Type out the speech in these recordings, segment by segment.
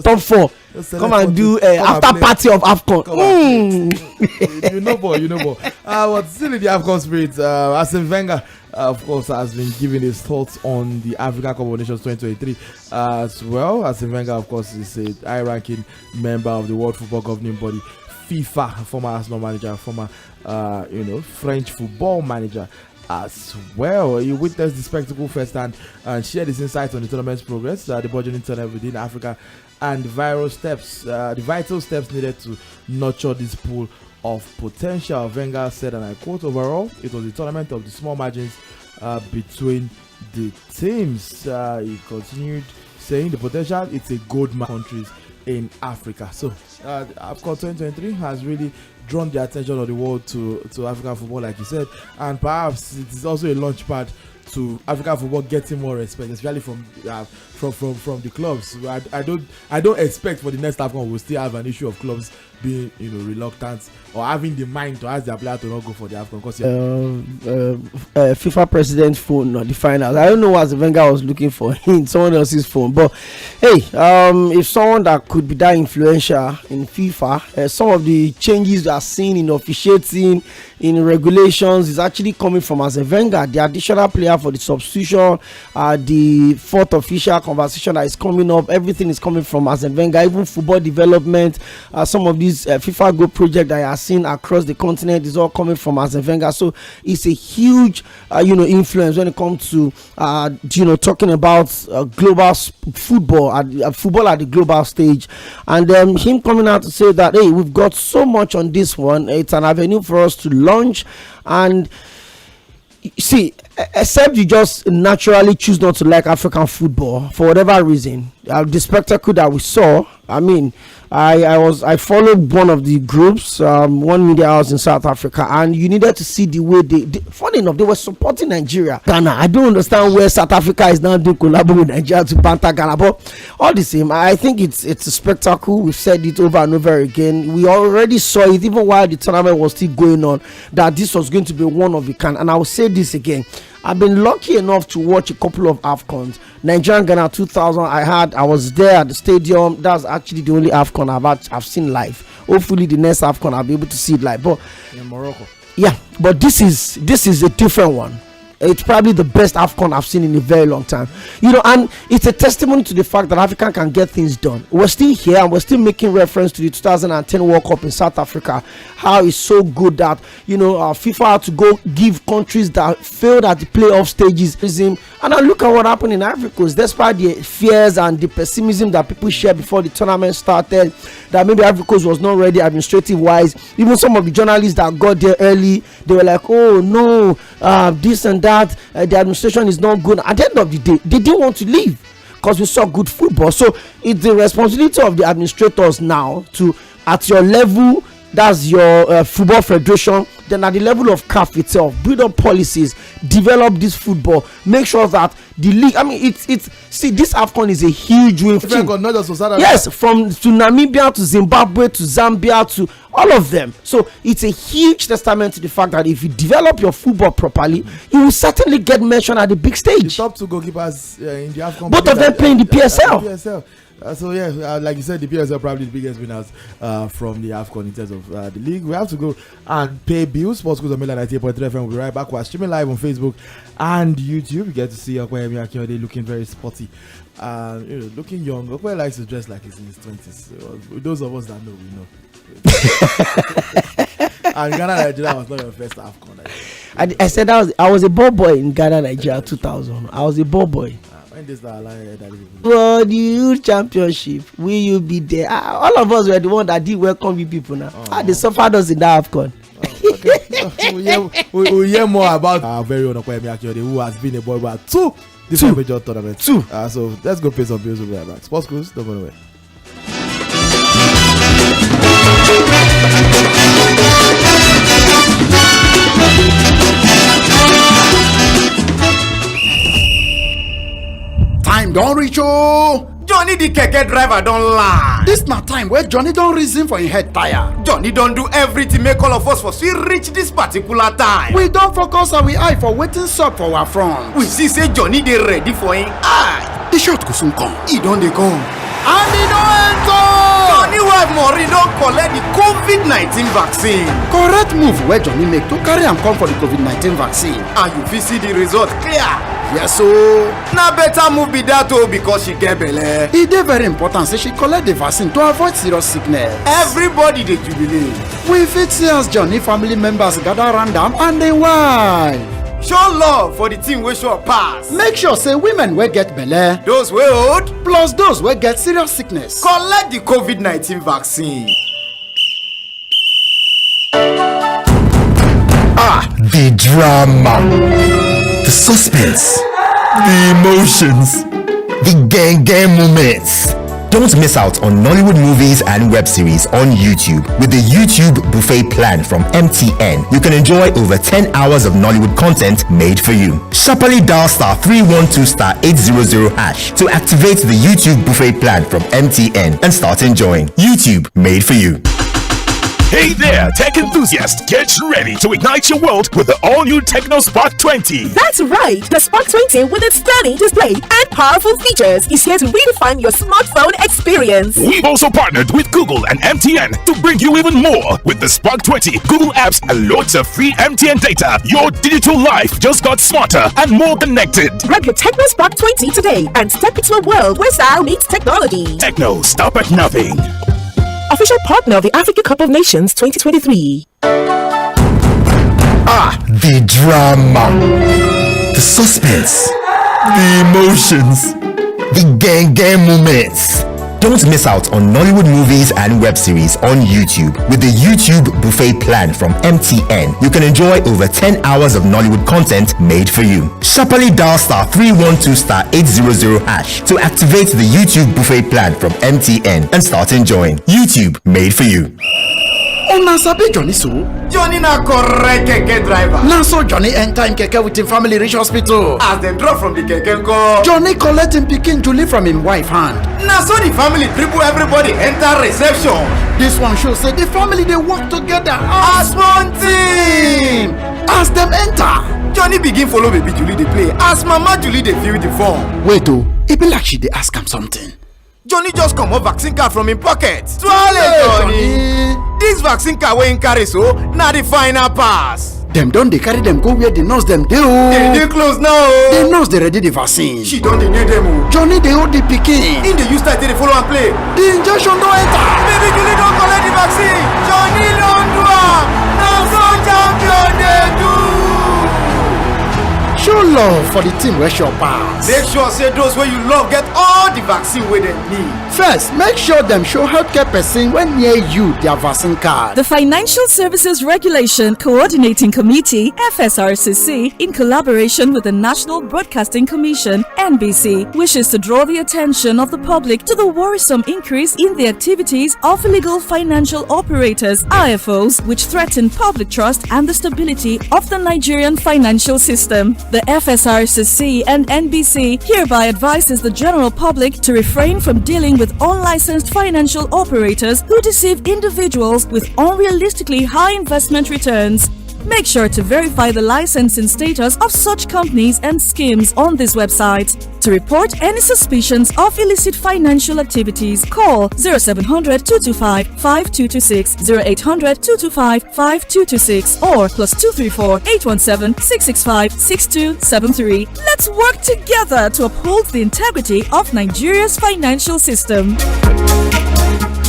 top 4. Come and do after party of AFCON. You know, boy. But still in the AFCON spirit, Arsene Wenger, of course, has been giving his thoughts on the African Cup of Nations 2023 as well. Arsene Wenger, of course, is a high-ranking member of the World Football Governing Body, FIFA, former Arsenal manager, former, French football manager as well. He witnessed the spectacle firsthand and shared his insights on the tournament's progress, the burgeoning tournament within Africa, and the vital steps needed to nurture this pool of potential. Wenger said, and I quote, "Overall, it was a tournament of the small margins between the teams." He continued saying, "The potential, it's a gold mine countries in Africa." So, AFCON 2023 has really drawn the attention of the world to African football, like you said, and perhaps it is also a launch pad to African football getting more respect, especially from the clubs. I don't expect for the next AFCON we'll still have an issue of clubs being reluctant or having the mind to ask their player to not go for the AFCON because FIFA president's phone, not the finals. I don't know what the Wenger was looking for in someone else's phone, but hey, if someone that could be that influential in FIFA, some of the changes that are seen in officiating, in regulations, is actually coming from Arsene Wenger. The additional player for the substitution, the fourth official conversation that is coming up, everything is coming from Arsene Wenger. Even football development, some of these FIFA Go project that I have seen across the continent is all coming from Arsene Wenger. So it's a huge influence when it comes to talking about global football, football at the global stage. And him coming out to say that, hey, we've got so much on this one, it's an avenue for us to launch. And see, except you just naturally choose not to like African football for whatever reason, the spectacle that we saw, I mean, I followed one of the groups, one media house in South Africa, and you needed to see the way funny enough, they were supporting Nigeria. Ghana, I don't understand where South Africa is now doing collab with Nigeria to banter Ghana, but all the same, I think it's a spectacle. We've said it over and over again. We already saw it even while the tournament was still going on, that this was going to be one of a kind. And I will say this again, I've been lucky enough to watch a couple of AFCONs. Nigeria Ghana 2000, I was there at the stadium. That's actually the only AFCON I've seen live. Hopefully the next AFCON I'll be able to see it live. But in Morocco. Yeah, but this is a different one. It's probably the best AFCON I've seen in a very long time. And it's a testimony to the fact that Africa can get things done. We're still here and we're still making reference to the 2010 World Cup in South Africa. How it's so good that, FIFA had to go give countries that failed at the playoff stages. And now look at what happened in Ivory Coast. Despite the fears and the pessimism that people shared before the tournament started, that maybe Ivory Coast was not ready administrative-wise. Even some of the journalists that got there early, they were like, oh no, this and that, the administration is not good. At the end of the day, they didn't want to leave because we saw good football. So it's the responsibility of the administrators now to, at your level, that's your football federation, then at the level of CAF itself, build up policies, develop this football, make sure that the league, I mean, see, this AFCON is a huge win. Yes, from to Namibia to Zimbabwe to Zambia to all of them. So it's a huge testament to the fact that if you develop your football properly, you will certainly get mentioned at the big stage. The top two goalkeepers in the AFCON, both of them playing the PSL. So yeah, like you said, the PSL probably the biggest winners from the AFCON in terms of the league. We have to go and pay bills. Sports Cruise on 98.3 FM. We'll be right back. We're streaming live on Facebook and YouTube. You get to see Tᴏɪᴛᴛᴇʀ Mᴜɪᴜ looking very sporty, looking young. Tᴏɪᴛ likes to dress like he's in his 20s. So, those of us that know, we know. And Ghana Nigeria was not your first AFCON. I said I was a ball boy in Ghana Nigeria 2000. I was a ball boy. When this for the youth championship, will you be there? All of us were the one that did welcome you people now. They suffered us in that AFCON. Okay. We'll hear more about our very own Tᴏɪᴛᴛᴇʀ Mᴜɪᴜ, who has been a boy about two major tournaments. So let's go pay some bills over there. Sports Cruise, don't go away. Time don't reach Johnny the keke driver don't lie. This na time where Johnny don't reason for him head tire. Johnny don't do everything make all of us for see reach this particular time. We don't focus on we eye for waiting sup for our front. We see say Johnny they ready for him eye. The shot go soon come. He don't they go. And he know Maureen don collect the COVID-19 vaccine. Correct move where Johnny make to carry am come for the COVID-19 vaccine. And you fit see the result clear. Yes o. Na better move be that o because she get belle. E dey very important say she collect the vaccine to avoid serious sickness. Everybody dey jubilate. We fit see as Johnny family members gather round am and dey wife. Show love for the team wey sure pass. Make sure say women wey get belle, those wey old, plus those wey get serious sickness, collect the COVID-19 vaccine. The drama, the suspense, the emotions, the gang moments. Don't miss out on Nollywood movies and web series on YouTube with the YouTube Buffet plan from MTN. You can enjoy over 10 hours of Nollywood content made for you. Sharply dial *312*800# to activate the YouTube Buffet plan from MTN and start enjoying. YouTube made for you. Hey there, tech enthusiasts! Get ready to ignite your world with the all-new Tecno Spark 20. That's right! The Spark 20 with its stunning display and powerful features is here to redefine your smartphone experience. We've also partnered with Google and MTN to bring you even more. With the Spark 20, Google apps and loads of free MTN data, your digital life just got smarter and more connected. Grab your Tecno Spark 20 today and step into a world where style meets technology. Tecno, stop at nothing. Official partner of the Africa Cup of Nations 2023. The drama, the suspense, the emotions, the gang moments. Don't miss out on Nollywood movies and web series on YouTube with the YouTube Buffet plan from MTN. You can enjoy over 10 hours of Nollywood content made for you. Sharply dial *312*800# to activate the YouTube Buffet plan from MTN and start enjoying. YouTube made for you. Una sabi Johnny so? Johnny na correct keke driver. Na so Johnny enter in keke with him family reach hospital. As dem drop from the keke go, Johnny collect him pikin Julie from him wife hand. Na so the family dribble everybody enter reception. This one show say the family dey work together as one team. As dem enter, Johnny begin follow baby Julie dey play as mama Julie dey fill the form. Wait o, e be like she dey ask am something. Johnny just comot vaccine card from him pocket. Johnny! This vaccine card wey him carry so na the final pass. Dem don dey carry dem go where the nurse dem dey o. Dem dey close now o. The nurse dey ready the vaccine. She don dey near dem o. Johnny dey hold the pikin. Him dey use style take dey follow am play. The injection don enter. Baby Julie don collect the vaccine. Johnny don do am. Na so champion dey do. Show love for the team wey sure pass. Make sure say those wey you love get all the vaccine wey dem need. First, make sure dem show healthcare person wey near you their vaccine card. The Financial Services Regulation Coordinating Committee (FSRCC), in collaboration with the National Broadcasting Commission (NBC), wishes to draw the attention of the public to the worrisome increase in the activities of illegal financial operators (IFOs), which threaten public trust and the stability of the Nigerian financial system. The FSRCC and NBC hereby advises the general public to refrain from dealing with unlicensed financial operators who deceive individuals with unrealistically high investment returns. Make sure to verify the licensing status of such companies and schemes on this website. To report any suspicions of illicit financial activities, call 0700 225 5226, 0800 225 5226, or +234 817 665 6273. Let's work together to uphold the integrity of Nigeria's financial system.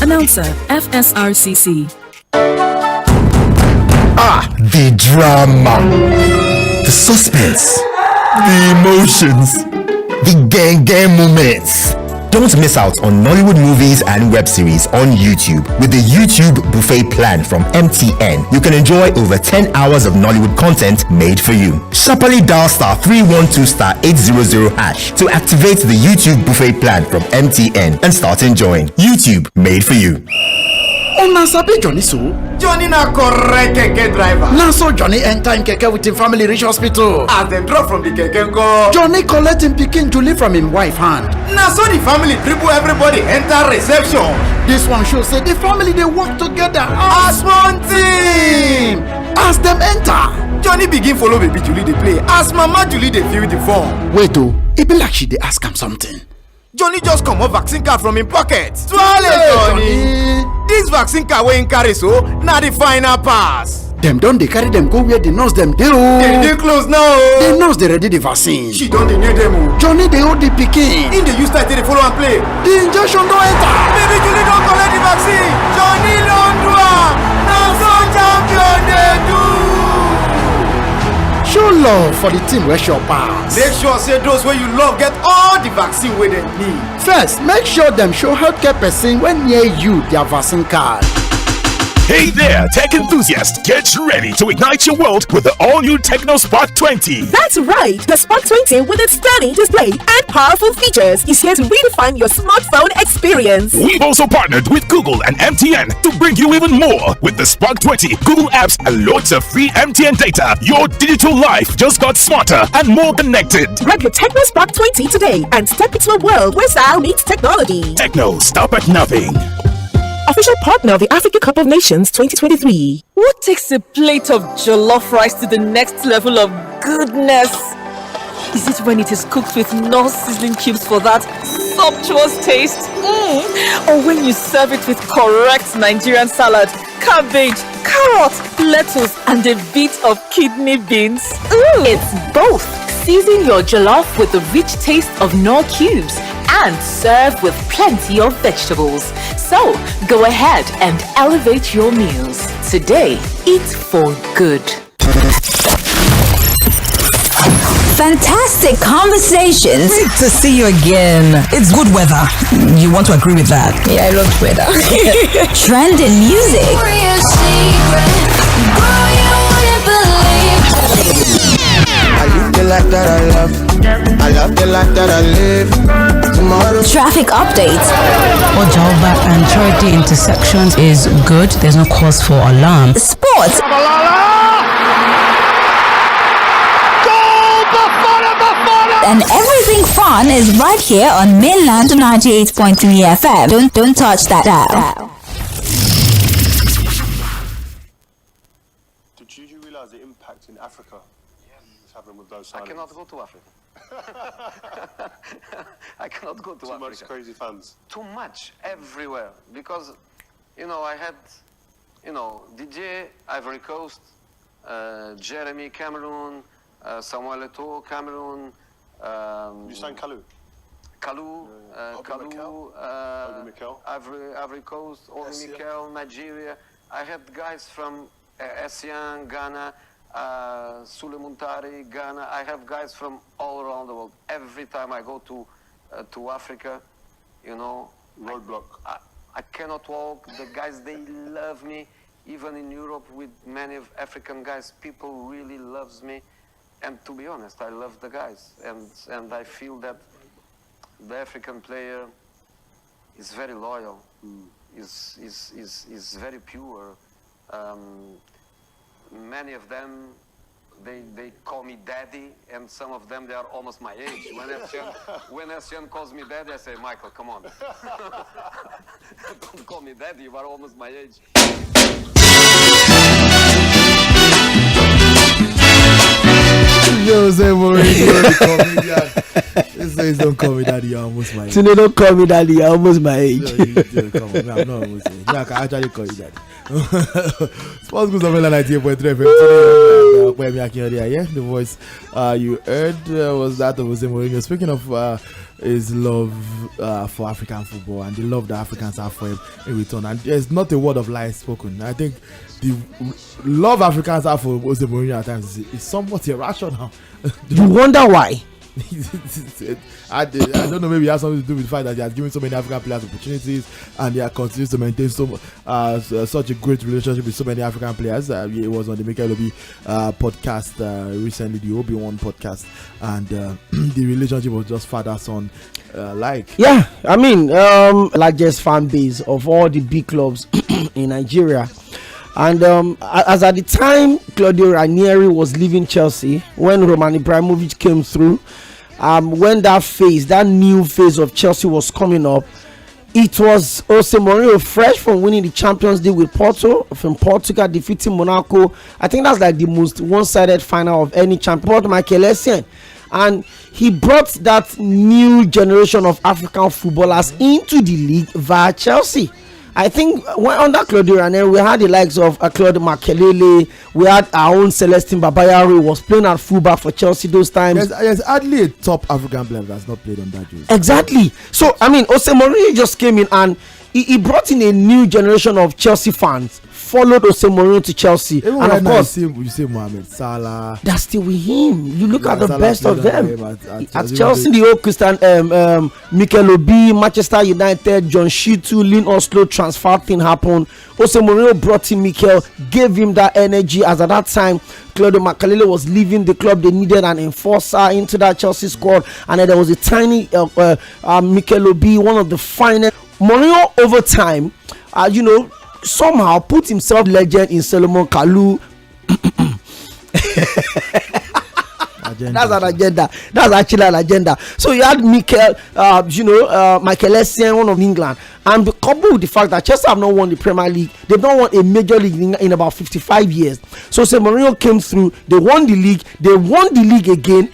Announcer, FSRCC. The drama, the suspense, the emotions, the gang moments. Don't miss out on Nollywood movies and web series on YouTube with the YouTube Buffet plan from MTN. You can enjoy over 10 hours of Nollywood content made for you. Sharply dial *312*800# to activate the YouTube Buffet plan from MTN and start enjoying. YouTube made for you. Una sabi Johnny so? Johnny na correct keke driver. Na so Johnny enter in keke with him family reach hospital. As dem drop from the keke go, Johnny collect him pikin Julie from him wife hand. Na so the family dribble everybody enter reception. This one show say the family dey work together as one team. As dem enter, Johnny begin follow baby Julie dey play as mama Julie dey fill the form. Wait o, e be like she dey ask am something. Johnny just comot vaccine card from him pocket. Johnny! The This vaccine card wey im carry so na the final pass. Dem don dey carry dem go where the nurse dem dey o. Dem dey close now o. The nurse dey ready the vaccine. She don dey near dem o. Johnny dey hold the pikin. Im dey use style take dey follow am play. The injection don enter. Baby Julie don collect the vaccine. Johnny don do am. Na so champion dey do. Show love for the team wey sure pass. Make sure say those wey you love get all the vaccine wey dem need. First, make sure dem show healthcare person wey near you their vaccine card. Hey there, tech enthusiasts! Get ready to ignite your world with the all-new Tecno Spark 20. That's right, the Spark 20 with its stunning display and powerful features is here to redefine your smartphone experience. We've also partnered with Google and MTN to bring you even more. With the Spark 20, Google apps and loads of free MTN data, your digital life just got smarter and more connected. Grab your Tecno Spark 20 today and step into a world where style meets technology. Tecno, stop at nothing. Official partner of the Africa Cup of Nations 2023. What takes a plate of jollof rice to the next level of goodness? Is it when it is cooked with no seasoning cubes for that sumptuous taste? Or when you serve it with correct Nigerian salad, cabbage, carrot, lettuce, and a bit of kidney beans? It's both. Season your jollof with the rich taste of Knorr cubes and serve with plenty of vegetables. So, go ahead and elevate your meals. Today, eat for good. Fantastic conversations. Great to see you again. It's good weather. You want to agree with that? Yeah, I love weather. Trending music. I live the life that I love. I love the life that I live. Tomorrow. Traffic updates. Ojoba and Charity intersections is good. There's no cause for alarm. Sports. And everything fun is right here on Mainland 98.3 FM. Don't touch that dial. Did you realize the impact in Africa is having with those silence? I cannot go to Africa. I cannot go to Africa. Too much crazy fans. Too much everywhere because, I had, DJ Ivory Coast, Jeremy Cameroon, Samuel Eto'o Cameroon. You sang Kalu? Kalu, Ivory Coast, Obi Mikel, Nigeria. I had guys from Essien, Ghana, Sule Muntari, Ghana. I have guys from all around the world. Every time I go to Africa, roadblock. I cannot walk. The guys, they love me. Even in Europe, with many of African guys, people really loves me. And to be honest, I love the guys, and I feel that the African player is very loyal, is very pure. Many of them, they call me daddy, and some of them, they are almost my age. When Essien calls me daddy, I say, Michael, come on. Don't call me daddy, you are almost my age. Jose Mourinho, the comedian. This says don't call me daddy, you're almost my age. So they don't call me daddy, you're almost my age. Come on, I'm not almost age. I can actually call you daddy. Sports Goes on 98.3 FM. Yeah, the voice you heard was that of Jose Mourinho. Speaking of his love for African football and the love that Africans have for him in return, and there's not a word of lie spoken. I think the love Africans have for Jose Mourinho at times is somewhat irrational. You wonder why? I don't know, maybe it has something to do with the fact that he has given so many African players opportunities and they are continuing to maintain such a great relationship with so many African players. It was on the Mikel Obi podcast recently, the Obi-Wan podcast, and the relationship was just father-son like. Yeah, I mean, largest fan base of all the big clubs in Nigeria. And as at the time Claudio Ranieri was leaving Chelsea, when Roman Ibrahimovic came through, when that new phase of Chelsea was coming up, it was Jose Mourinho, fresh from winning the Champions League with Porto, from Portugal defeating Monaco. I think that's like the most one-sided final of any champion, Michael Essien. And he brought that new generation of African footballers into the league via Chelsea. I think when under Claudio Ranieri, we had the likes of Claude Makelele. We had our own Celestine Babayaro was playing at fullback for Chelsea those times. There's hardly a top African player that's not played on that jersey. Exactly. So I mean, Jose Mourinho just came in and he brought in a new generation of Chelsea fans. Followed Jose Mourinho to Chelsea, even and of course, you say Mohamed Salah. That's still with him. You look at the Salah best of them at Chelsea. The old Christian, Mikel Obi, Manchester United, John Shitu, Lynn Oslo transfer thing happened. Jose Mourinho brought in Mikel, gave him that energy. As at that time, Claudio Makelele was leaving the club. They needed an enforcer into that Chelsea squad, and then there was a tiny Mikel Obi, one of the finest. Mourinho over time, somehow put himself legend in Solomon Kalou. That's an agenda. That's actually an agenda. So you had Michael Essien, one of England, and coupled with the fact that Chelsea have not won the Premier League, they've not won a major league in about 55 years. So Mourinho came through. They won the league. They won the league again.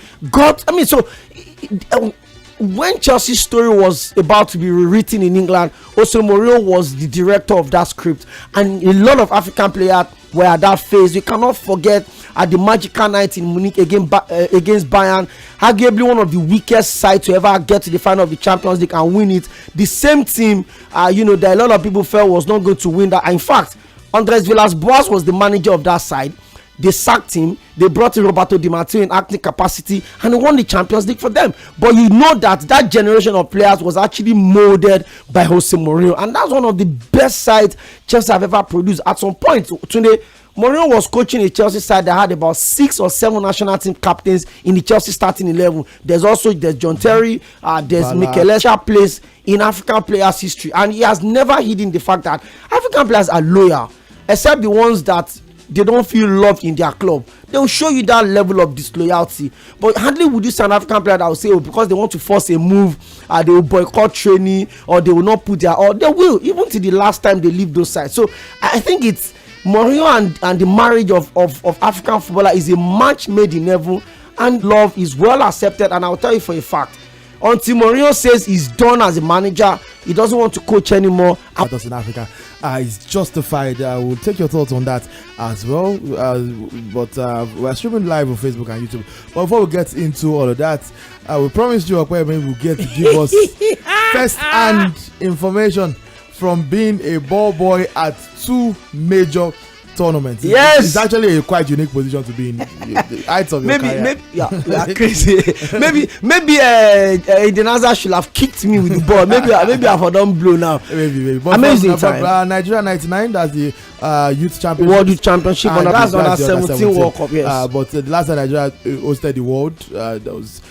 When Chelsea's story was about to be rewritten in England, Jose Mourinho was the director of that script, and a lot of African players were at that phase. You cannot forget at the magical night in Munich against Bayern, arguably one of the weakest sides to ever get to the final of the Champions League and win it. The same team, that a lot of people felt was not going to win that. In fact, Andres Villas-Boas was the manager of that side. They sacked him. They brought in Roberto Di Matteo in acting capacity, and he won the Champions League for them. But you know that generation of players was actually molded by Jose Mourinho, and that's one of the best sides Chelsea have ever produced. At some point, today, Mourinho was coaching a Chelsea side that had about 6 or 7 national team captains in the Chelsea starting 11. There's John Terry, there's Mikel Essien plays in African players' history, and he has never hidden the fact that African players are loyal, except the ones that they don't feel loved in their club. They will show you that level of disloyalty. But hardly would you see an African player that will say, because they want to force a move, they will boycott training, or they will not put their all. They will, even to the last time they leave those sides. So I think it's Mourinho and the marriage of African footballer is a match made in heaven, and love is well accepted. And I'll tell you for a fact, until Mourinho says he's done as a manager, he doesn't want to coach anymore. Us in Africa is justified. We'll take your thoughts on that as well. But we're streaming live on Facebook and YouTube. But before we get into all of that, we promised you we'll get to give us first-hand information from being a ball boy at 2 major tournaments. Yes, it's actually a quite unique position to be in. The heights of your career. Maybe we are crazy. maybe Eden Hazard should have kicked me with the ball. Maybe I've done blow now. Maybe. But amazing time. Nigeria 99. That's the youth championship. World Youth Championship. That's on our 17 World Cup. Yes. But the last time Nigeria hosted the world, that was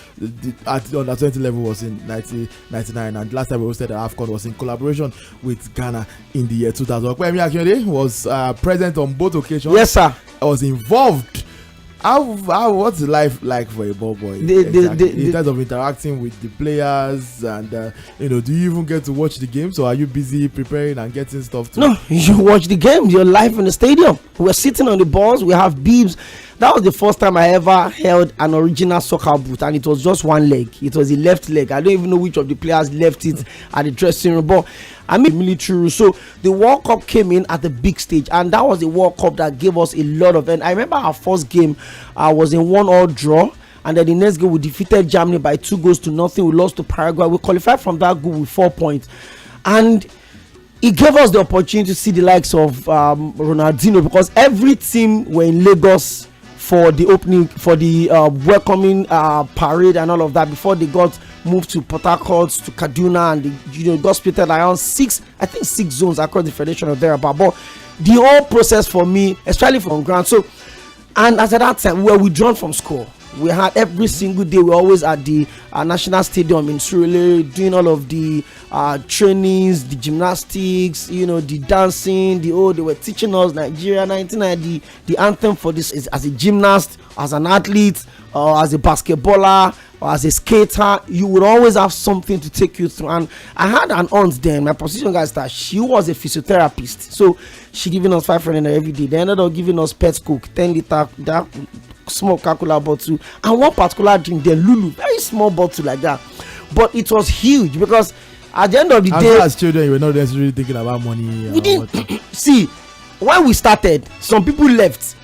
at the under 20 level was in 1999, and last time we hosted the AFCON was in collaboration with Ghana in the year 2000. Kwemi Akinode was present on both occasions. Yes, sir. I was involved. What's life like for a ball boy? In terms of interacting with the players, and do you even get to watch the games, or are you busy preparing and getting stuff too? No, you watch the game. You're live in the stadium. We're sitting on the balls. We have bibs. That was the first time I ever held an original soccer boot, and it was just one leg. It was the left leg. I don't even know which of the players left it at the dressing room, but I mean military. So the World Cup came in at the big stage, and that was the World Cup that gave us a lot of. And I remember our first game was in 1-1 draw, and then the next game we defeated Germany by 2-0. We lost to Paraguay. We qualified from that group with 4 points, and it gave us the opportunity to see the likes of Ronaldinho, because every team were in Lagos for the opening, for the welcoming parade and all of that, before they got moved to Port Harcourt, to Kaduna, and they got split around 6 zones across the federation or thereabout. But the whole process for me, especially from ground, so, and as at that time we were withdrawn from school. We had every single day, we're always at the National Stadium in Surulere doing all of the trainings, the gymnastics, the dancing, they were teaching us Nigeria 1990, the anthem for this is as a gymnast, as an athlete, or as a basketballer, or as a skater. You would always have something to take you through. And I had an aunt then, my position guys, that she was a physiotherapist, so she giving us 500 every day. They ended up giving us pet coke, 10 liter, that small calculator bottle, and one particular drink, the Lulu, very small bottle like that. But it was huge, because at the end of the day, sure as children, you were not necessarily thinking about money. We didn't see when we started. Some people left,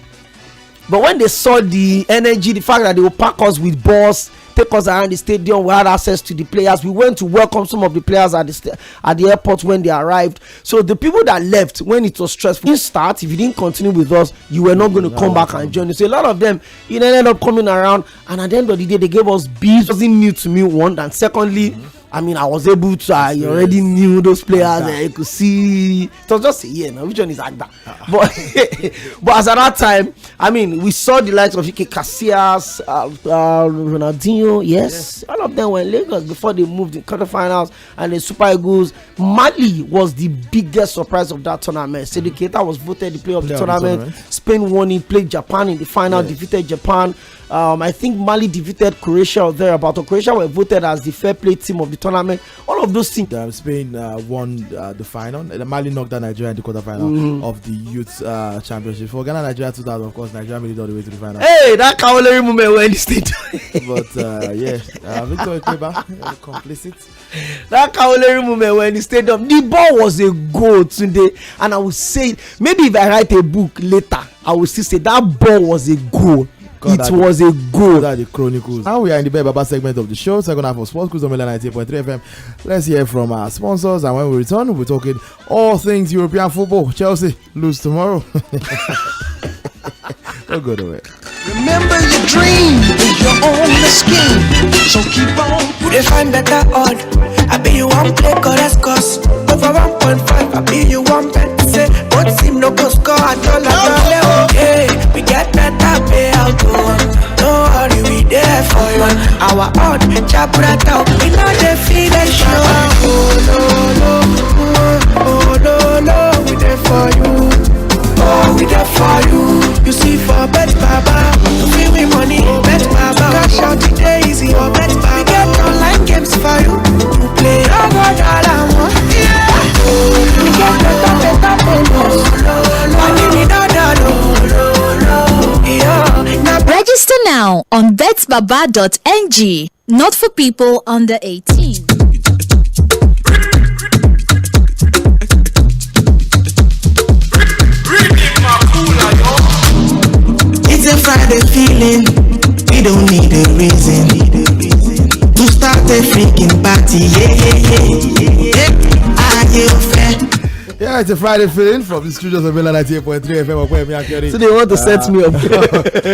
but when they saw the energy, the fact that they will pack us with balls, take us around the stadium, we had access to the players. We went to welcome some of the players at the airport when they arrived. So the people that left when it was stressful, if you didn't continue with us, you were not going to come back and join us. So a lot of them, ended up coming around, and at the end of the day, they gave us beef. It wasn't new to me, one, and secondly, I mean, I was able to. I already knew those players. I could see. It was just a year now. Which one is like that? But as at that time, I mean, we saw the likes of Casillas, Ronaldinho. Yes, all of them were in Lagos before they moved in quarterfinals and the Super Eagles. Mali was the biggest surprise of that tournament. Tɣᴇ was voted the player of the tournament. Spain won it. Played Japan in the final. Defeated Japan. I think Mali defeated Croatia or thereabout. Croatia were voted as the fair play team of the tournament. All of those things. Spain won the final. Mali knocked out Nigeria in the quarterfinal of the youth championship. For Ghana, Nigeria 2000, of course, Nigeria made it all the way to the final. Hey, that 꽌ᴜlẹ́rì̀ moment when the state. But Victor Ikeba complicit. That 꽌ᴜlẹ́rì̀ moment when the stadium, the ball was a goal today, and I would say maybe if I write a book later, I will still say that ball was a goal. It was a goal. That the Chronicles. Now we are in the Baba segment of the show, second half of Sports Cruise on 98.3 FM. Let's hear from our sponsors, and when we return, we'll be talking all things European football. Chelsea lose tomorrow. Don't go nowhere. Remember your dream is your only scheme, so keep on. You define better odd. I be you one play correct over 1.5. I be you one bet. Say what seem no go score at all. Okay, we get better payout. Don't worry, we there for you. Our odd chabrat out. We know the feeling show. Oh no, we there for you. Oh, we there for you. You see for Bet Baba, free with money. Bet Baba, cash out today easy. For Bet Baba, we get online games for you. You play, I got all I want. We get better bonus. Register now on betbaba.ng. Not for people under 18. It's a Friday feeling. We don't need a reason to start a freaking party. Yeah, it's a Friday feeling from the studios of 98.3 FM. So they want to set me up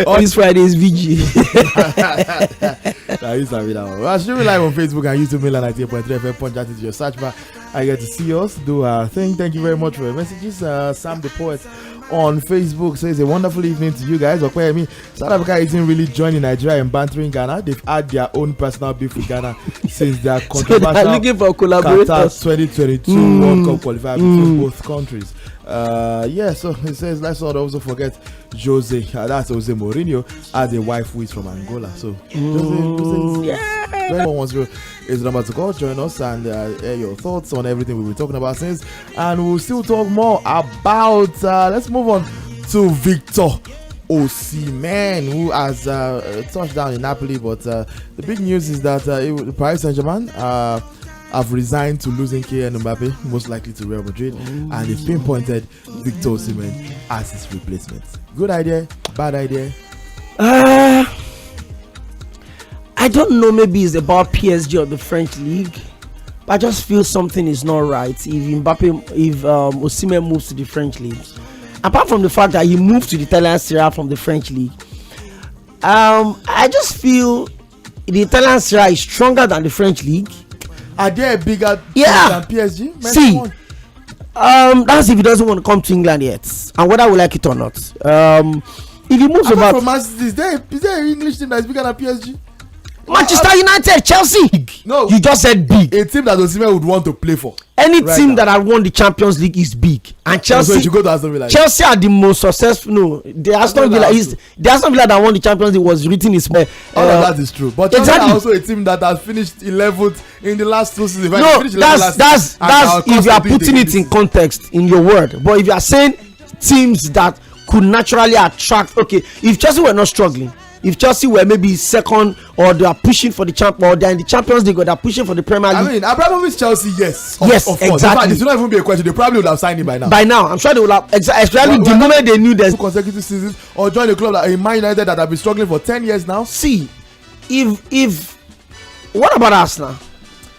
on this Friday's VG. We're streaming live on Facebook and YouTube, 98.3 FM. Punch that into your search bar. I get to see us do our thing. Thank you very much for your messages. Sam the Poet on Facebook says a wonderful evening to you guys. South Africa isn't really joining Nigeria and bantering Ghana. They've had their own personal beef with Ghana since their controversial so looking for collaborators. Qatar 2022 World Cup qualifier between both countries. So it says let's not also forget Jose. That's Jose Mourinho as a wife who is from Angola. So Jose 2110 is the number to call. Join us and air your thoughts on everything we've been talking about since, and we'll still talk more about. Let's move on to Victor Osimhen, who has touched down in Napoli. But the big news is that Paris Saint-Germain have resigned to losing Kylian Mbappé, most likely to Real Madrid, and they've pinpointed Victor Osimhen as his replacement. Good idea? Bad idea? I don't know, maybe it's about PSG or the French league, but I just feel something is not right if Osimhen moves to the French league. Apart from the fact that he moved to the Italian Serie A from the French league, I just feel the Italian Serie A is stronger than the French league. Are they bigger than PSG? See, that's if he doesn't want to come to England yet, and whether we like it or not. If he moves about from Man City, is there an English team that is bigger than PSG? Manchester United, Chelsea. No, you just said big. A team that Osimhen would want to play for. Any team that had won the Champions League is big, and Chelsea. So go to Aston Villa. Chelsea are the most successful. No, the Aston Villa that won the Champions League was written in small. All of that is true, but Chelsea are also a team that has finished 11th in the last 2 seasons. No, that's if you are putting it in context in your word. But if you are saying teams that could naturally attract, okay, if Chelsea were not struggling, if Chelsea were maybe second, or they are pushing for the champion, or they're in the Champions League, or they're pushing for the Premier League. I mean, Abramovich Chelsea, yes, yes, of exactly. course. In fact, it should not even be a question. They probably would have signed him by now. By now, I'm sure they would have. Especially the moment they knew there's 2 consecutive seasons, or join a club like a Man United that have been struggling for 10 years now. See, if what about Arsenal?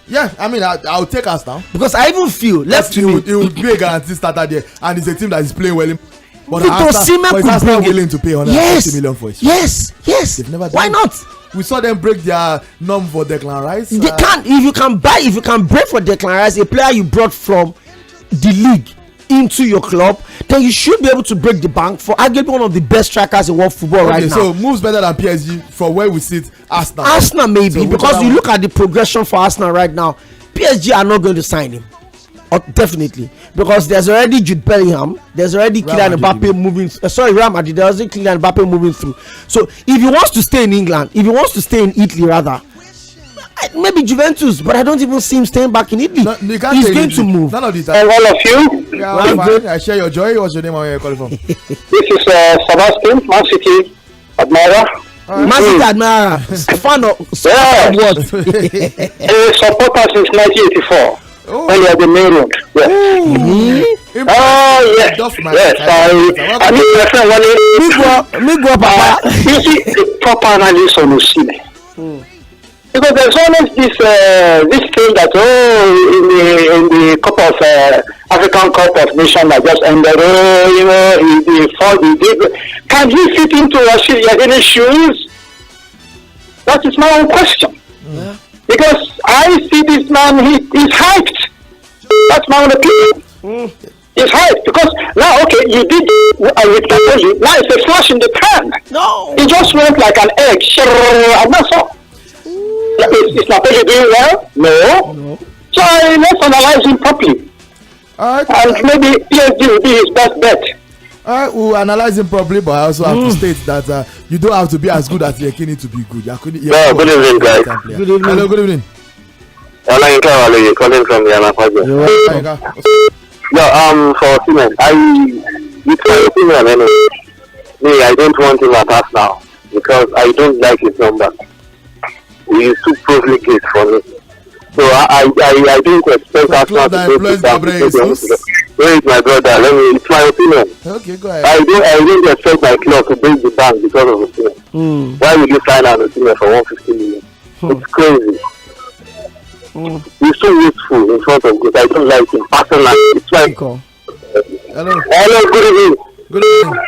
Yeah, I mean, I'll take Arsenal because I even feel it would be a guaranteed starter there, and it's a team that is playing well. But Arsenal could bring willing to pay 150 million for it. Yes. They've never Why not? We saw them break their norm for Declan Rice. They can't. If you can break for Declan Rice, a player you brought from the league into your club, then you should be able to break the bank for arguably one of the best strikers in world football right now. So moves better than PSG from where we sit. Arsenal maybe, so because you look at the progression for Arsenal right now, PSG are not going to sign him. Definitely, because there's already Jude Bellingham, there's already Kylian Mbappe moving. Real Madrid, there's already Kylian Mbappe moving through. So if he wants to stay in England, if he wants to stay in Italy rather, maybe Juventus, but I don't even see him staying back in Italy. He's going to move. None of these. All of you. Yeah, well, I share your joy. What's your name? Where are you calling from? This is Sebastian, Man City admirer. Man City admirer. Fan of what? A supporter since 1984. When you are the main road. Yes. Oh yes. I need my friend me go Papa. You see the proper analysis on Osimhen. Because there's always this thing that in the Cup of African Cup of Nations that just ended. Can he fit into Australia's shoes? That is my own question. Yeah. Because I see this man, he's hyped. That's my own opinion. He's hyped because now, okay, you did with Napoli. Now it's a flash in the pan. No, he just went like an egg, and that's all. Is Napoli doing well? No. So let's analyze him properly. And maybe PSG will be his best bet. We'll analyze him properly, but I also have to state that you don't have to be as good as Yekini to be good. Good evening, guys. Good evening. Hello, good evening. Hello, calling from Yanapaja. No, for Osimhen, it's my opinion anyway. Me, I don't want him at Arsenal because I don't like his number. He is too profligate for me. So I don't expect Arsenal to go to that. Where is my brother? It's my opinion. Okay, go ahead. I don't expect my club to break the bank because of Osimhen. Why would you sign an Osimhen for 150 million? It's crazy. He's so useful in front of good. I don't like him personally. It's like Hello, good evening. Good evening.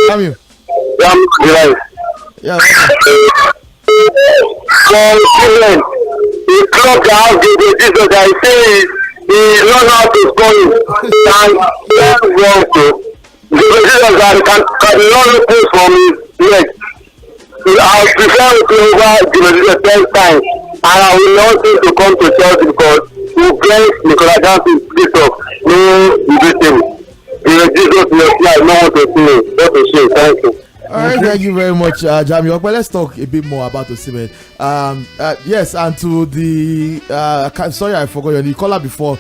How are you? Yeah. The club that has the Jesus I say he knows how to score and well to the Jesus that can not play for me next. I prefer to over the first time, and I will not think to come to church because we bless Nicolas Janssen this up. No, Jesus next year, no one to see. What to say, thank you. All right, thank you very much, Jamie. But let's talk a bit more about Osimhen. Yes, and to the sorry, I forgot your caller before,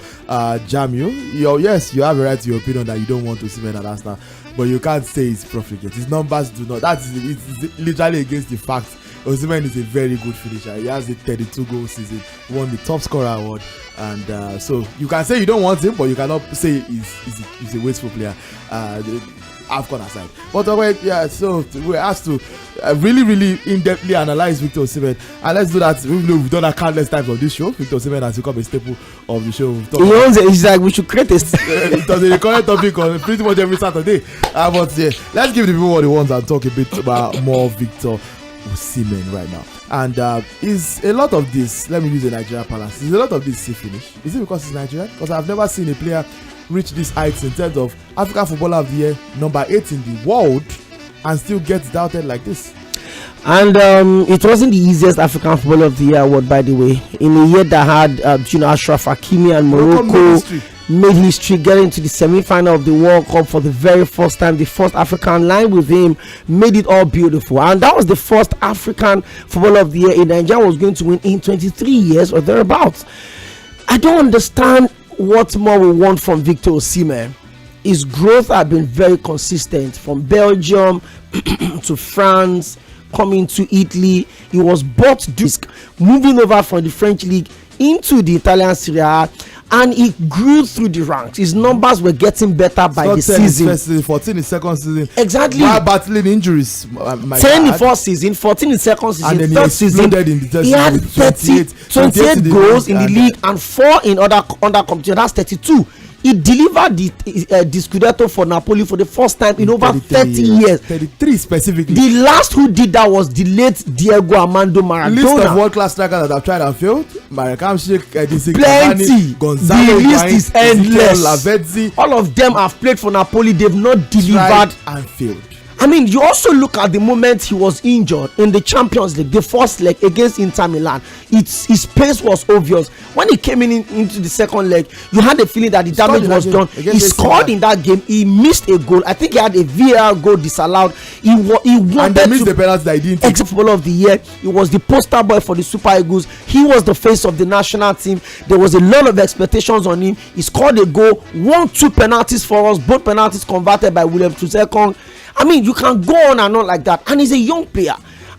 Jamie. Yes, you have a right to your opinion that you don't want Osimhen at Arsenal, but you can't say it's profligate. His numbers do not. It's literally against the fact. Osimhen is a very good finisher. He has a 32-goal season. He won the top scorer award, and so you can say you don't want him, but you cannot say he's a wasteful player. AFCON aside, but yeah, so we're asked to really in-depthly analyze Victor Osimhen, and let's do that. We've done that countless times on this show. Victor Osimhen has become a staple of the show. It's like we should create it was a recurrent topic on pretty much every Saturday. But yeah, let's give the people what they want and talk a bit about more Victor Osimhen right now. And is a lot of this, let me use a Nigerian balance, is a lot of this see finish? Is it because it's Nigerian? Because I've never seen a player reach these heights in terms of African Footballer of the Year, number 8 in the world, and still gets doubted like this. And it wasn't the easiest African Footballer of the Year award, by the way, in a year that had Ashraf Hakimi and Morocco made history, getting to the semi-final of the World Cup for the very first time. The first African line with him made it all beautiful, and that was the first African Footballer of the Year in Nigeria was going to win in 23 years or thereabouts. I don't understand what more we want from Victor Osimhen. His growth has been very consistent, from Belgium to France coming to Italy. He was bought moving over from the French league into the Italian Serie A, and he grew through the ranks. His numbers were getting better by the season. First season, 14 in second season. Exactly. While battling injuries. 10 in first season, 14 in second season, and then third season. He had 28 goals in the league and 4 in other competition. That's 32. He delivered the Scudetto for Napoli for the first time in over 30 years. 33 specifically. The last who did that was the late Diego Armando Maradona. List of world-class strikers that have tried and failed. Plenty. Gonzalo, the list is endless. Lavezzi. All of them have played for Napoli. They've not delivered tried and failed. I mean, you also look at the moment he was injured in the Champions League, the first leg against Inter Milan. His pace was obvious. When he came into the second leg, you had a feeling that the damage was done. He scored in that game. He missed a goal. I think he had a VAR goal disallowed. He wanted and they missed the penalty that he didn't take. Ex-Footballer of the Year. He was the poster boy for the Super Eagles. He was the face of the national team. There was a lot of expectations on him. He scored a goal, won 2 penalties for us, both penalties converted by Wğ². I mean, you can go on and on like that, and he's a young player.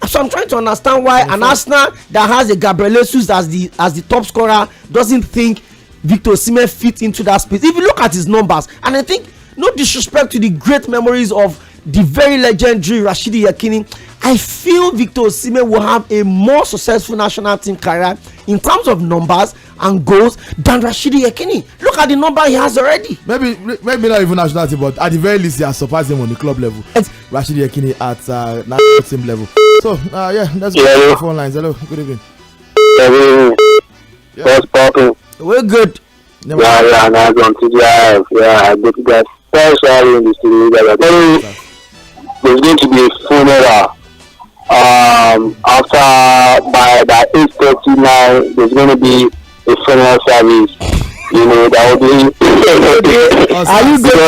So I'm trying to understand why an Arsenal that has a Gabriel Jesus as the top scorer doesn't think Victor Osimhen fits into that space. If you look at his numbers, and I think, no disrespect to the great memories of the very legendary Rashidi Yekini, I feel Victor Osimhen will have a more successful national team career in terms of numbers and goals than Rashidi Yekini. Look at the number he has already. Maybe not even national team, but at the very least he has surpassed him on the club level. Rashidi Yekini at national team level. So let's go to the phone lines. Hello, good evening. What's popping? We're good. Yeah, I'm going to drive. Yeah, I go to that. Especially in the studio. There's going to be a funeral. After by 8:30 now, there's going to be a funeral service. You know, that will be. Are you going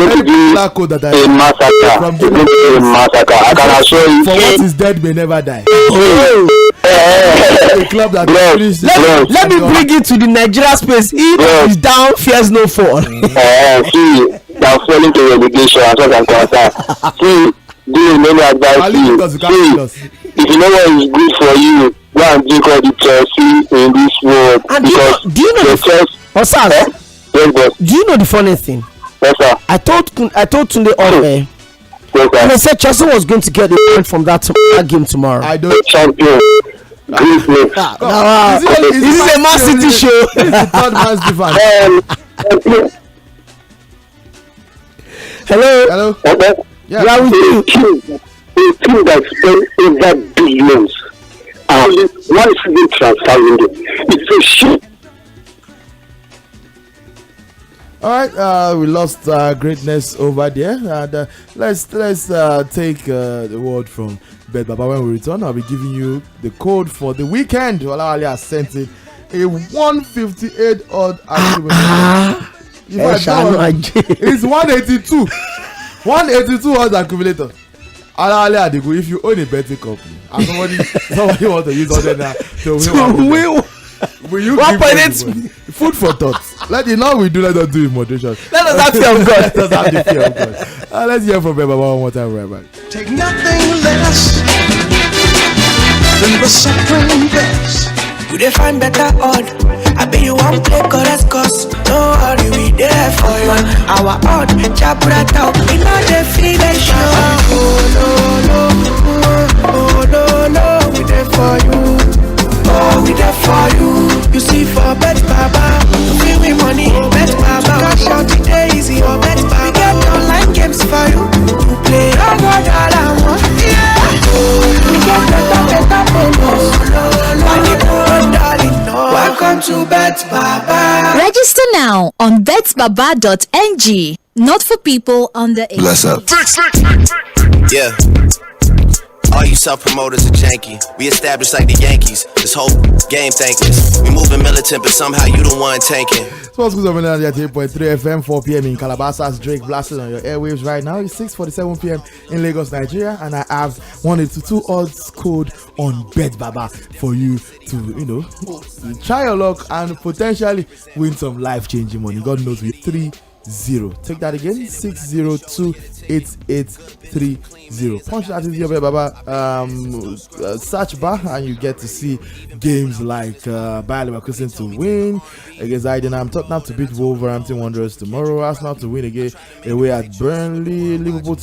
to be a massacre? A massacre. I can assure you. For what is dead may never die. A club that let me bring it to the Nigeria space. He is down, fears no fall. See, they're falling to relegation as far as I'm concerned. See, do many advice you. See, if you know what is good for you, go and drink all the Chelsea in this world. And because do you know the Chelsea? Yes, boss. Do you know the funny thing? Yes, sir. I told Tunde on air. Yes, sir. And I said Chelsea was going to get a point from that game tomorrow. I don't champion. This is a Man City show. This is the third man's defense. Hello. Yeah. Where are you? A team that spent over billions. Only one season transfer window. It's a shit. All right, we lost greatness over there, and let's take the word from Bet Baba. When we return, I'll be giving you the code for the weekend. Olawale has sent it a 158 odd accumulator. It's 182. 182 odds accumulator. Olawale Adigun, if you own a betting company and somebody want to use all that now to win. Will you give food for thought? Let us do in moderation. Let us have fear of God. Let us have the fear of God. Let's hear from Baba one more time. Right back. Take nothing less than the supreme best. You define better odd. I bet you won't play cause no worry, we there for you. Our odd, chapra top, we know the feeling show. Oh no, we there for you. Oh, we there for you. You see for Bet Baba, free with money, Bet Baba. Cash out today easy, oh Bet Baba. We get online games for you. You play all I want. Yeah. We get better bonus. Money more, darling, no. Welcome to Bet Baba. Register now on betbaba.ng. Not for people under 18. Bless up. Yeah. All you self-promoters are janky. We established like the Yankees. This whole game thankless. We moving militant, but somehow you the one tanking. Sports Schools of Millennium at 8.3 FM, 4 p.m. in Calabasas. Drake blasting on your airwaves right now. It's 6:47 p.m. in Lagos, Nigeria. And I have 182 odds code on Bet Baba for you to, try your luck and potentially win some life-changing money. God knows with 3 Take that again, 602-8830. Punch that into your bed, Baba. Search bar and you get to see games like Bayer Leverkusen to win against Heidenheim, Tottenham to beat Wolverhampton Wanderers tomorrow, Arsenal to win again away at Burnley, Liverpool to